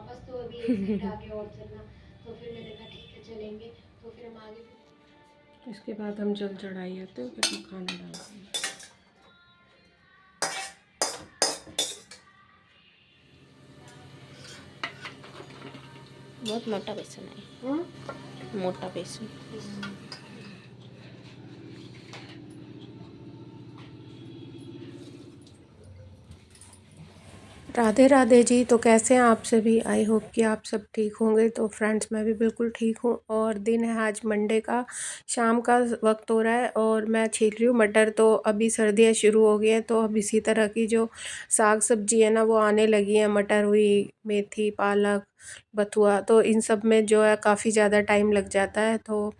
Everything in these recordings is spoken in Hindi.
वापस तो अभी 1 घंटा आगे और चलना, तो फिर मैंने कहा ठीक है चलेंगे, तो फिर हम आगे भी। इसके बाद हम जल चढ़ाई आते हैं, फिर हम खाना डालते हैं। बहुत मोटा बेसन है, मोटा बेसन। राधे राधे जी। तो कैसे हैं आप सभी? आई होप कि आप सब ठीक होंगे। तो फ्रेंड्स मैं भी बिल्कुल ठीक हूँ। और दिन है आज मंडे का, शाम का वक्त हो रहा है और मैं छील रही हूँ मटर। तो अभी सर्दियाँ शुरू हो गई हैं, तो अब इसी तरह की जो साग सब्जी है ना वो आने लगी है। मटर हुई, मेथी, पालक, बथुआ, तो इन सब में जो है काफ़ी ज़्यादा टाइम लग जाता है। तो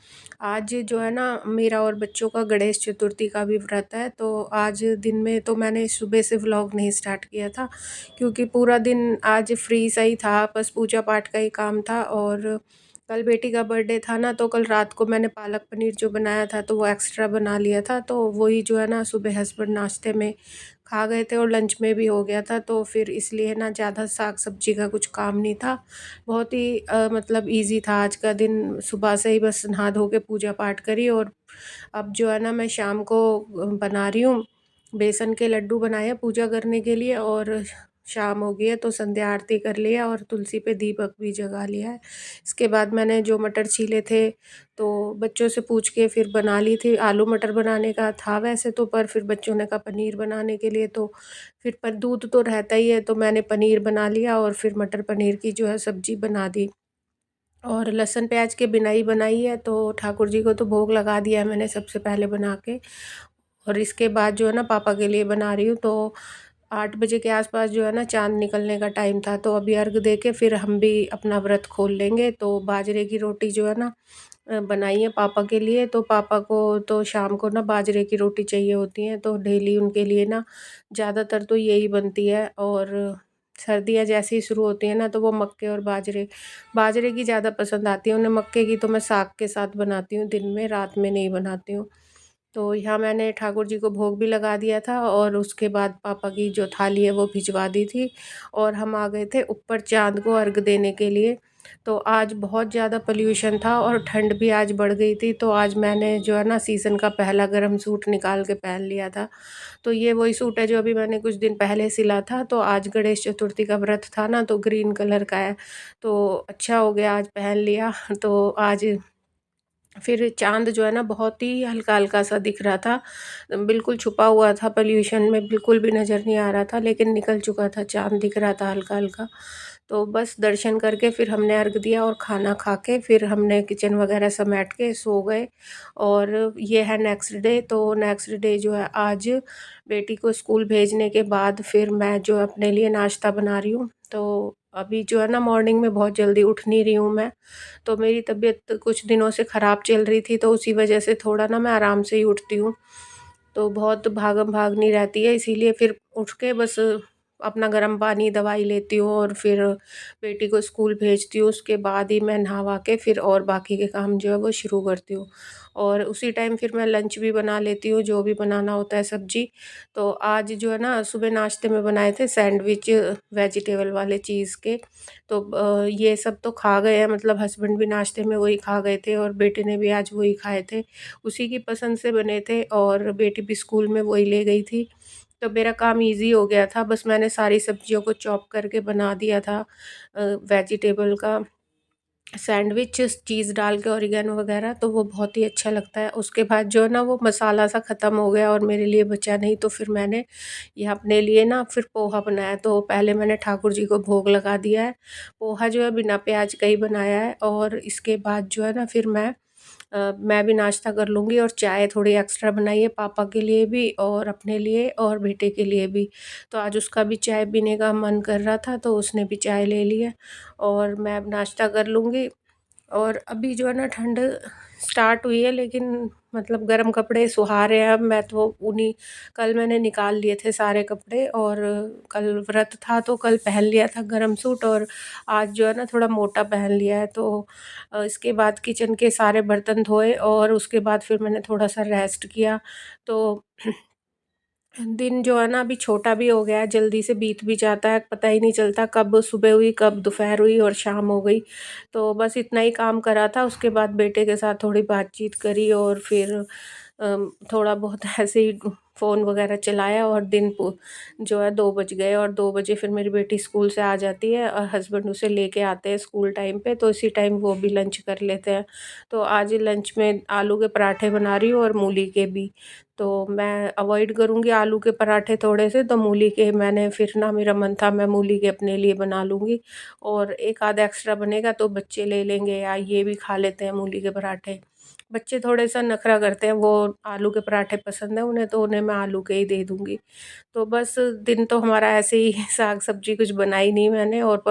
आज जो है ना मेरा और बच्चों का गणेश चतुर्थी का भी व्रत है। तो आज दिन में तो मैंने सुबह से व्लॉग नहीं स्टार्ट किया था, क्योंकि पूरा दिन आज फ्री सा ही था, बस पूजा पाठ का ही काम था। और कल बेटी का बर्थडे था ना, तो कल रात को मैंने पालक पनीर जो बनाया था तो वो एक्स्ट्रा बना लिया था। तो वही जो है ना सुबह हस्बैंड नाश्ते में खा गए थे और लंच में भी हो गया था। तो फिर इसलिए ना ज़्यादा साग सब्जी का कुछ काम नहीं था। बहुत ही मतलब इजी था आज का दिन। सुबह से ही बस नहा धो के पूजा पाठ करी। और अब जो है ना मैं शाम को बना रही हूँ, बेसन के लड्डू बनाए हैं पूजा करने के लिए। और शाम हो गई है तो संध्या आरती कर लिया और तुलसी पे दीपक भी जगा लिया है। इसके बाद मैंने जो मटर छीले थे तो बच्चों से पूछ के फिर बना ली थी। आलू मटर बनाने का था वैसे तो, पर फिर बच्चों ने कहा पनीर बनाने के लिए, तो फिर पर दूध तो रहता ही है, तो मैंने पनीर बना लिया और फिर मटर पनीर की जो है सब्जी बना दी। और लहसुन प्याज के बिना ही बनाई है। तो ठाकुर जी को तो भोग लगा दिया है मैंने सबसे पहले बना के। और इसके बाद जो है ना पापा के लिए बना रही हूँ। तो 8 बजे के आसपास जो है ना चाँद निकलने का टाइम था, तो अभी अर्घ दे के फिर हम भी अपना व्रत खोल लेंगे। तो बाजरे की रोटी जो है ना बनाई है पापा के लिए। तो पापा को तो शाम को ना बाजरे की रोटी चाहिए होती है, तो डेली उनके लिए ना ज़्यादातर तो यही बनती है। और सर्दियाँ जैसे ही शुरू होती हैं ना तो वो मक्के और बाजरे बाजरे की ज़्यादा पसंद आती है उन्हें। मक्के की तो मैं साग के साथ बनाती हूँ दिन में, रात में नहीं बनाती हूँ। तो यहाँ मैंने ठाकुर जी को भोग भी लगा दिया था और उसके बाद पापा की जो थाली है वो भिजवा दी थी। और हम आ गए थे ऊपर चाँद को अर्घ देने के लिए। तो आज बहुत ज़्यादा पॉल्यूशन था और ठंड भी आज बढ़ गई थी। तो आज मैंने जो है ना सीज़न का पहला गर्म सूट निकाल के पहन लिया था। तो ये वही सूट है जो अभी मैंने कुछ दिन पहले सिला था। तो आज गणेश चतुर्थी का व्रत था ना, तो ग्रीन कलर का है, तो अच्छा हो गया आज पहन लिया। तो आज फिर चाँद जो है ना बहुत ही हल्का-हल्का सा दिख रहा था, बिल्कुल छुपा हुआ था पॉल्यूशन में, बिल्कुल भी नज़र नहीं आ रहा था, लेकिन निकल चुका था, चाँद दिख रहा था हल्का-हल्का। तो बस दर्शन करके फिर हमने अर्घ दिया और खाना खा के फिर हमने किचन वगैरह समेट के सो गए। और ये है नेक्स्ट डे। तो नेक्स्ट डे जो है आज बेटी को स्कूल भेजने के बाद फिर मैं जो अपने लिए नाश्ता बना रही हूँ। तो अभी जो है ना मॉर्निंग में बहुत जल्दी उठ नहीं रही हूँ मैं। तो मेरी तबीयत कुछ दिनों से ख़राब चल रही थी, तो उसी वजह से थोड़ा ना मैं आराम से ही उठती हूँ। तो बहुत भागम-भाग नहीं रहती है, इसीलिए फिर उठ के बस अपना गर्म पानी, दवाई लेती हूँ और फिर बेटी को स्कूल भेजती हूँ। उसके बाद ही मैं नहा-वहा के फिर और बाकी के काम जो है वो शुरू करती हूँ। और उसी टाइम फिर मैं लंच भी बना लेती हूँ, जो भी बनाना होता है सब्ज़ी। तो आज जो है ना सुबह नाश्ते में बनाए थे सैंडविच वेजिटेबल वाले चीज़ के। तो ये सब तो खा गए हैं, मतलब हस्बैंड भी नाश्ते में वही खा गए थे और बेटे ने भी आज वही खाए थे। उसी की पसंद से बने थे और बेटी भी स्कूल में वही ले गई थी। तो मेरा काम ईज़ी हो गया था, बस मैंने सारी सब्जियों को चॉप करके बना दिया था वेजिटेबल का सैंडविच चीज़ डाल के ऑरिगेनो वगैरह, तो वो बहुत ही अच्छा लगता है। उसके बाद जो है ना वो मसाला सा ख़त्म हो गया और मेरे लिए बचा नहीं, तो फिर मैंने ये अपने लिए ना फिर पोहा बनाया। तो पहले मैंने ठाकुर जी को भोग लगा दिया है। पोहा जो है बिना प्याज का ही बनाया है। और इसके बाद जो है ना फिर मैं भी नाश्ता कर लूँगी और चाय थोड़ी एक्स्ट्रा बनाई है पापा के लिए भी और अपने लिए और बेटे के लिए भी। तो आज उसका भी चाय पीने का मन कर रहा था, तो उसने भी चाय ले ली है और मैं अब नाश्ता कर लूँगी। और अभी जो है ना ठंड स्टार्ट हुई है, लेकिन मतलब गर्म कपड़े सुहा रहे हैं। अब मैं तो उन्हीं कल मैंने निकाल लिए थे सारे कपड़े और कल व्रत था तो कल पहन लिया था गर्म सूट और आज जो है ना थोड़ा मोटा पहन लिया है। तो इसके बाद किचन के सारे बर्तन धोए और उसके बाद फिर मैंने थोड़ा सा रेस्ट किया। तो दिन जो है ना अभी छोटा भी हो गया है, जल्दी से बीत भी जाता है, पता ही नहीं चलता कब सुबह हुई, कब दोपहर हुई और शाम हो गई। तो बस इतना ही काम करा था, उसके बाद बेटे के साथ थोड़ी बातचीत करी और फिर थोड़ा बहुत ऐसे ही फ़ोन वगैरह चलाया और दिन जो है 2 बज गए और 2 बजे फिर मेरी बेटी स्कूल से आ जाती है और हस्बैंड उसे लेके आते हैं स्कूल टाइम पे, तो इसी टाइम वो भी लंच कर लेते हैं। तो आज लंच में आलू के पराठे बना रही हूँ और मूली के भी। तो मैं अवॉइड करूँगी आलू के पराठे थोड़े से, तो मूली के मैंने फिर ना मेरा मन था मैं मूली के अपने लिए बना लूँगी और एक आधा एक्स्ट्रा बनेगा तो बच्चे ले लेंगे या ये भी खा लेते हैं मूली के पराठे। बच्चे थोड़े-सा नखरा करते हैं, वो आलू के पराठे पसंद है उन्हें, तो उन्हें मैं आलू के ही दे दूँगी। तो बस दिन तो हमारा ऐसे ही साग-सब्ज़ी कुछ बनाई नहीं मैंने और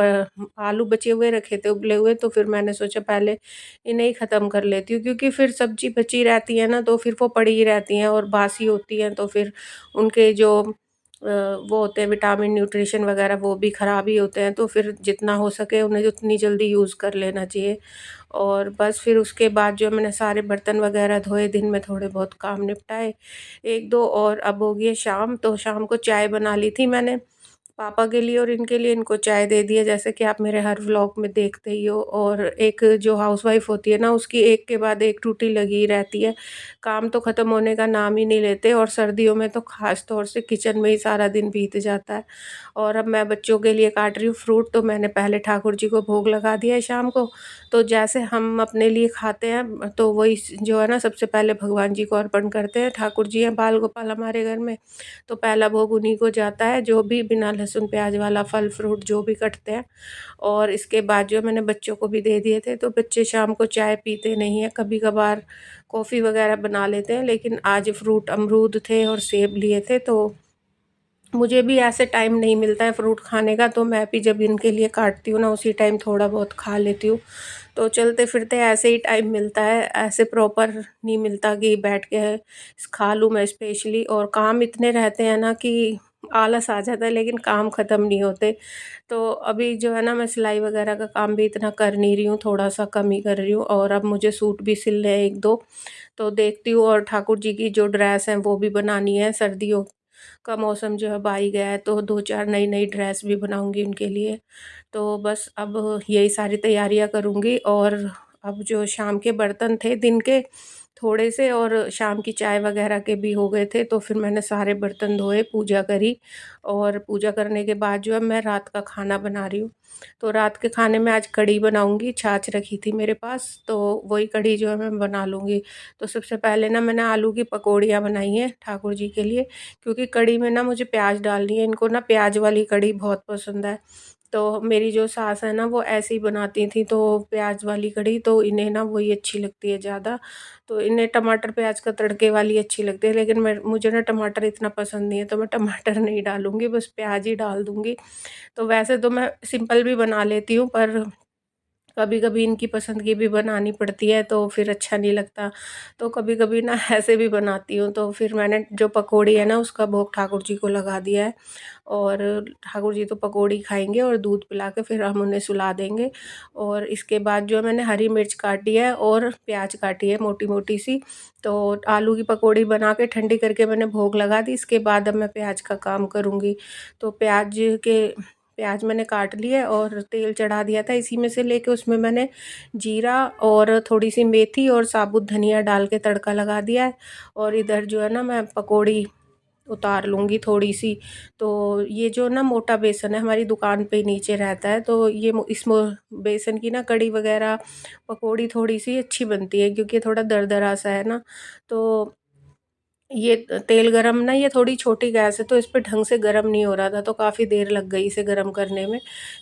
आलू बचे हुए रखे थे उबले हुए, तो फिर मैंने सोचा पहले इन्हें ही ख़त्म कर लेती हूँ, क्योंकि फिर सब्ज़ी बची रहती है ना तो फिर वो पड़ी ही रहती हैं और बासी होती हैं, तो फिर उनके जो वो होते हैं विटामिन, न्यूट्रिशन वग़ैरह वो भी ख़राब ही होते हैं, तो फिर जितना हो सके उन्हें उतनी जल्दी यूज़ कर लेना चाहिए। और बस फिर उसके बाद जो मैंने सारे बर्तन वग़ैरह धोए, दिन में थोड़े बहुत काम निपटाए, 1-2 और अब हो गई है शाम, तो शाम को चाय बना ली थी मैंने। पापा के लिए और इनके लिए इनको चाय दे दी है, जैसे कि आप मेरे हर व्लॉग में देखते ही हो। और एक जो हाउसवाइफ़ होती है ना उसकी एक के बाद एक ड्यूटी लगी ही रहती है। काम तो ख़त्म होने का नाम ही नहीं लेते और सर्दियों में तो ख़ास तौर से किचन में ही सारा दिन बीत जाता है। और अब मैं बच्चों के लिए काट रही हूँ फ्रूट, तो मैंने पहले ठाकुर जी को भोग लगा दिया है शाम को। तो जैसे हम अपने लिए खाते हैं तो वही जो है ना सबसे पहले भगवान जी को अर्पण करते हैं। ठाकुर जी हैं बाल गोपाल हमारे घर में, तो पहला भोग उन्हीं को जाता है, जो भी बिना लहसुन प्याज वाला फल फ्रूट जो भी कटते हैं। और इसके बाद जो मैंने बच्चों को भी दे दिए थे, तो बच्चे शाम को चाय पीते नहीं हैं, कभी-कभार कॉफ़ी वग़ैरह बना लेते हैं, लेकिन आज फ्रूट अमरूद थे और सेब लिए थे, तो मुझे भी ऐसे टाइम नहीं मिलता है फ्रूट खाने का, तो मैं भी जब इनके लिए काटती हूँ ना उसी टाइम थोड़ा बहुत खा लेती हूँ। तो चलते-फिरते ऐसे ही टाइम मिलता है, ऐसे प्रॉपर नहीं मिलता कि बैठ के खा लूँ मैं स्पेशली। और काम इतने रहते हैं ना कि आलस आ जाता है, लेकिन काम ख़त्म नहीं होते। तो अभी जो है ना मैं सिलाई वग़ैरह का काम भी इतना कर नहीं रही हूँ, थोड़ा-सा कम ही कर रही हूँ और अब मुझे सूट भी सिलने हैं 1-2, तो देखती हूँ। और ठाकुर जी की जो ड्रेस हैं वो भी बनानी है, सर्दियों का मौसम जो है अब आ ही गया है, तो 2-4 नई-नई ड्रेस भी बनाऊँगी उनके लिए। तो बस अब यही सारी तैयारियाँ करूँगी। और अब जो शाम के बर्तन थे दिन के थोड़े से और शाम की चाय वग़ैरह के भी हो गए थे, तो फिर मैंने सारे बर्तन धोए, पूजा करी और पूजा करने के बाद जो है मैं रात का खाना बना रही हूँ। तो रात के खाने में आज कढ़ी बनाऊँगी, छाछ रखी थी मेरे पास, तो वही कढ़ी जो है मैं बना लूँगी। तो सबसे पहले ना मैंने आलू की पकौड़ियाँ बनाई हैं ठाकुर जी के लिए, क्योंकि कढ़ी में ना मुझे प्याज़ डालनी है, इनको ना प्याज़ वाली कढ़ी बहुत पसंद है। तो मेरी जो सास है ना वो ऐसे ही बनाती थीं, तो प्याज़ वाली कढ़ी, तो इन्हें ना वही अच्छी लगती है ज़्यादा। तो इन्हें टमाटर प्याज़ का तड़के वाली अच्छी लगती है, लेकिन मुझे ना टमाटर इतना पसंद नहीं है, तो मैं टमाटर नहीं डालूँगी, बस प्याज़ ही डाल दूँगी। तो वैसे तो मैं सिंपल भी बना लेती हूँ, पर कभी-कभी इनकी पसंद की भी बनानी पड़ती है, तो फिर अच्छा नहीं लगता। तो कभी-कभी ना ऐसे भी बनाती हूँ, तो फिर मैंने जो पकौड़ी है ना उसका भोग ठाकुर जी को लगा दिया है। और ठाकुर जी तो पकौड़ी खाएँगे और दूध पिला के फिर हम उन्हें सुला देंगे। और इसके बाद जो मैंने हरी मिर्च काटी है और प्याज़ काटी है मोटी-मोटी सी, तो आलू की पकौड़ी बना के ठंडी करके मैंने भोग लगा दी। इसके बाद अब मैं प्याज़ का काम करूँगी। तो प्याज़ मैंने काट लिए और तेल चढ़ा दिया था, इसी में से लेके उसमें मैंने जीरा और थोड़ी-सी मेथी और साबुत धनिया डाल के तड़का लगा दिया है। और इधर जो है ना मैं पकौड़ी उतार लूँगी थोड़ी-सी। तो ये जो ना मोटा बेसन है हमारी दुकान पे ही नीचे रहता है, तो ये बेसन की ना कढ़ी वग़ैरह पकौड़ी थोड़ी-सी अच्छी बनती है, क्योंकि ये थोड़ा दरदरा सा है ना। तो ये तेल गरम ना, ये थोड़ी छोटी गैस है तो इस पे ढंग से गरम नहीं हो रहा था, तो काफ़ी देर लग गई इसे गरम करने में।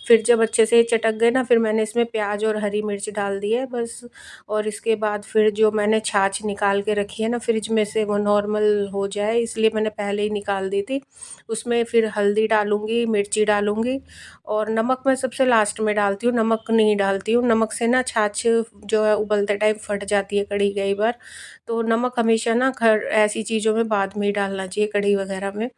फिर जब अच्छे से ये चटक गए ना, फिर मैंने इसमें प्याज़ और हरी मिर्च डाल दी है बस। और इसके बाद फिर जो मैंने छाछ निकाल के रखी है ना फ्रिज में से, वो नॉर्मल हो जाए इसलिए मैंने पहले ही निकाल दी थी। उसमें फिर हल्दी डालूँगी, मिर्ची डालूँगी और नमक मैं सबसे लास्ट में डालती हूँ, नमक नहीं डालती हूँ। नमक से ना छाछ जो है उबलते टाइम फट जाती है कढ़ी कई बार। तो नमक हमेशा ना ऐसी चीज़ों में बाद में ही डालना चाहिए, कढ़ी वग़ैरह में।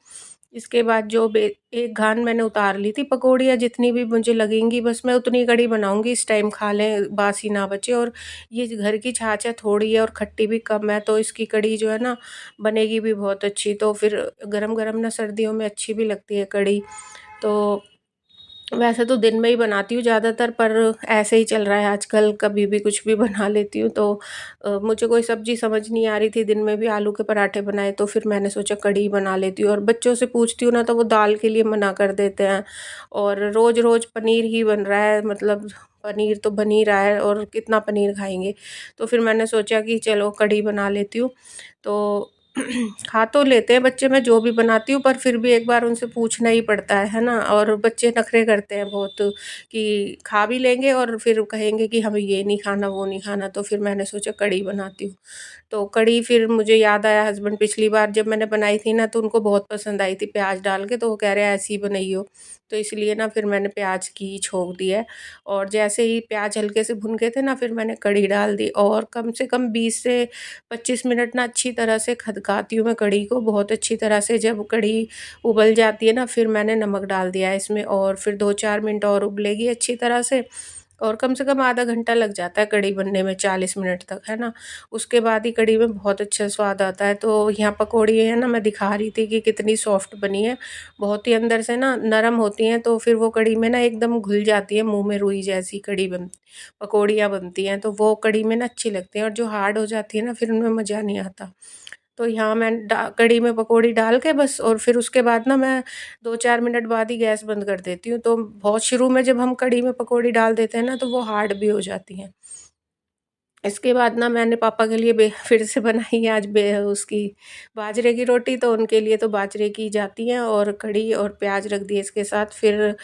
इसके बाद जो बे एक घान मैंने उतार ली थी पकौड़ियाँ जितनी भी मुझे लगेंगी, बस मैं उतनी कढ़ी बनाऊँगी, इस टाइम खा लें, बासी ना बचे। और ये घर की छाछ है, थोड़ी है और खट्टी भी कम है, तो इसकी कढ़ी जो है ना बनेगी भी बहुत अच्छी। तो फिर गरम-गरम ना सर्दियों में अच्छी भी लगती है कढ़ी। तो वैसे तो दिन में ही बनाती हूँ ज़्यादातर, पर ऐसे ही चल रहा है आजकल, कभी भी कुछ भी बना लेती हूँ। तो मुझे कोई सब्ज़ी समझ नहीं आ रही थी, दिन में भी आलू के पराठे बनाए, तो फिर मैंने सोचा कढ़ी बना लेती हूँ। और बच्चों से पूछती हूँ ना तो वो दाल के लिए मना कर देते हैं, और रोज़-रोज़ पनीर ही बन रहा है, मतलब पनीर तो बन ही रहा है और कितना पनीर खाएँगे। तो फिर मैंने सोचा कि चलो कढ़ी बना लेती हूँ। तो खा तो लेते हैं बच्चे मैं जो भी बनाती हूँ, पर फिर भी एक बार उनसे पूछना ही पड़ता है ना? और बच्चे नखरे करते हैं बहुत कि खा भी लेंगे और फिर कहेंगे कि हमें ये नहीं खाना, वो नहीं खाना। तो फिर मैंने सोचा कढ़ी बनाती हूँ। तो कढ़ी फिर मुझे याद आया, हस्बैंड पिछली बार जब मैंने बनाई थी ना तो उनको बहुत पसंद आई थी प्याज़ डाल के, तो वो कह रहे हैं ऐसी ही बनाइयो। तो इसलिए ना फिर मैंने प्याज़ की ही छोंक दी है। और जैसे ही प्याज़ हल्के से भुन गए थे ना, फिर मैंने कढ़ी डाल दी, और कम से कम 20 से 25 मिनट ना अच्छी तरह से खदकाती हूँ मैं कढ़ी को बहुत अच्छी तरह से। जब कढ़ी उबल जाती है ना, फिर मैंने नमक डाल दिया है इसमें, और फिर 2-4 मिनट और उबलेगी अच्छी तरह से। और कम से कम आधा घंटा लग जाता है कढ़ी बनने में, 40 मिनट तक, है ना? उसके बाद ही कढ़ी में बहुत अच्छा स्वाद आता है। तो यहाँ पकौड़ी है ना, मैं दिखा रही थी कि कितनी सॉफ्ट बनी है, बहुत ही अंदर से ना नरम होती हैं, तो फिर वो कढ़ी में ना एकदम घुल जाती है, मुँह में रुई जैसी कढ़ी बन पकौड़ियाँ बनती हैं, तो वो कढ़ी में ना अच्छी लगती हैं। और जो हार्ड हो जाती है ना, फिर उनमें मज़ा नहीं आता। तो यहाँ मैं डा कढ़ी में पकौड़ी डाल के बस, और फिर उसके बाद ना मैं 2-4 मिनट बाद ही गैस बंद कर देती हूँ। तो बहुत शुरू में जब हम कढ़ी में पकौड़ी डाल देते हैं ना, तो वो हार्ड भी हो जाती हैं। इसके बाद ना मैंने पापा के लिए बे फिर से बनाई है आज बे उसकी बाजरे की रोटी, तो उनके लिए तो बाजरे की जाती हैं, और कढ़ी और प्याज रख दिए इसके साथ। फिर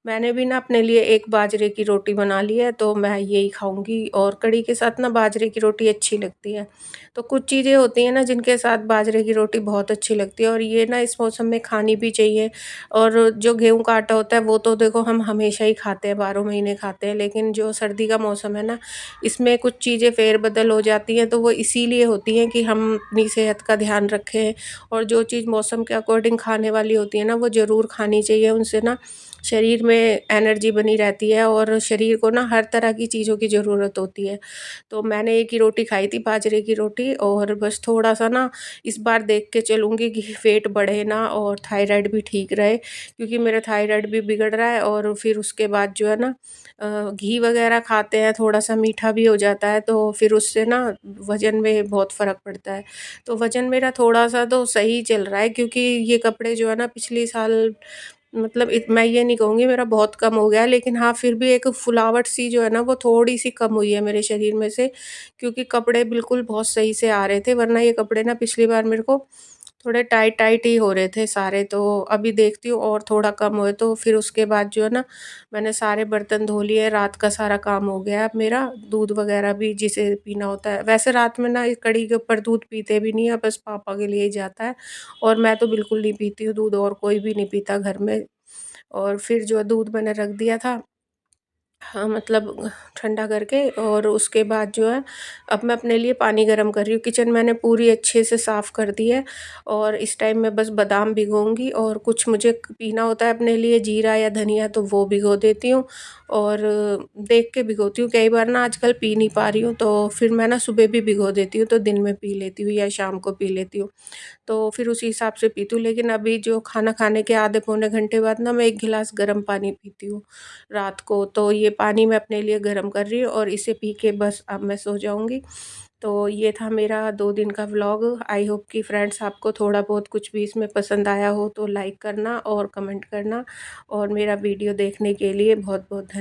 मैंने भी ना अपने लिए एक बाजरे की रोटी बना ली है, तो मैं यही खाऊँगी, और कढ़ी के साथ ना बाजरे की रोटी अच्छी लगती है। तो कुछ चीज़ें होती हैं ना जिनके साथ बाजरे की रोटी बहुत अच्छी लगती है, और ये ना इस मौसम में खानी भी चाहिए। और जो गेहूँ का आटा होता है वो तो देखो हम हमेशा ही खाते हैं, 12 महीने खाते हैं, लेकिन जो सर्दी का मौसम है ना, इसमें कुछ चीज़ें फेर-बदल हो जाती हैं, तो वो इसीलिए होती हैं कि हम अपनी सेहत का ध्यान रखें, और जो चीज़ मौसम के अकॉर्डिंग खाने वाली होती है ना, वो ज़रूर खानी चाहिए। उनसे ना शरीर में एनर्जी बनी रहती है, और शरीर को ना हर तरह की चीज़ों की ज़रूरत होती है। तो मैंने एक ही रोटी खाई थी, बाजरे की रोटी, और बस थोड़ा-सा ना इस बार देख के चलूँगी कि वेट बढ़े ना, और थायराइड भी ठीक रहे, क्योंकि मेरा थायराइड भी बिगड़ रहा है। और फिर उसके बाद जो है ना घी वगैरह खाते हैं, थोड़ा-सा मीठा भी हो जाता है, तो फिर उससे ना वज़न में बहुत फ़र्क पड़ता है। तो वज़न मेरा थोड़ा-सा तो सही चल रहा है, क्योंकि ये कपड़े जो है ना पिछले साल, मतलब मैं ये नहीं कहूँगी मेरा बहुत कम हो गया है, लेकिन हाँ, फिर भी एक फुलावट सी जो है ना वो थोड़ी-सी कम हुई है मेरे शरीर में से, क्योंकि कपड़े बिल्कुल बहुत सही से आ रहे थे, वरना ये कपड़े ना पिछली बार मेरे को थोड़े टाइट-टाइट ही हो रहे थे सारे। तो अभी देखती हूँ और थोड़ा कम होए, तो फिर उसके बाद जो है ना मैंने सारे बर्तन धो लिए, रात का सारा काम हो गया है मेरा, दूध वग़ैरह भी जिसे पीना होता है। वैसे रात में ना इस कढ़ी के ऊपर दूध पीते भी नहीं है, बस पापा के लिए ही जाता है, और मैं तो बिल्कुल नहीं पीती हूँ दूध, और कोई भी नहीं पीता घर में। और फिर जो दूध मैंने रख दिया था, हाँ, मतलब ठंडा करके, और उसके बाद जो है अब मैं अपने लिए पानी गरम कर रही हूँ। किचन मैंने पूरी अच्छे से साफ़ कर दी है, और इस टाइम मैं बस बादाम भिगोऊँगी, और कुछ मुझे पीना होता है अपने लिए जीरा या धनिया, तो वो भिगो देती हूँ, और देख के भिगोती हूँ। कई बार ना आजकल पी नहीं पा रही हूँ, तो फिर मैं ना सुबह भी भिगो देती हूँ, तो दिन में पी लेती हूँ या शाम को पी लेती हूँ। तो फिर उसी हिसाब से पीती हूँ, लेकिन अभी जो खाना खाने के आधे पौने घंटे बाद ना मैं 1 गिलास गर्म पानी पीती हूँ रात को। तो ये पानी मैं अपने लिए गर्म कर रही हूँ, और इसे पी के बस अब मैं सो जाऊँगी। तो ये था मेरा 2 दिन का व्लॉग। आई होप कि फ्रेंड्स आपको थोड़ा बहुत कुछ भी इसमें पसंद आया हो, तो लाइक करना और कमेंट करना, और मेरा वीडियो देखने के लिए बहुत-बहुत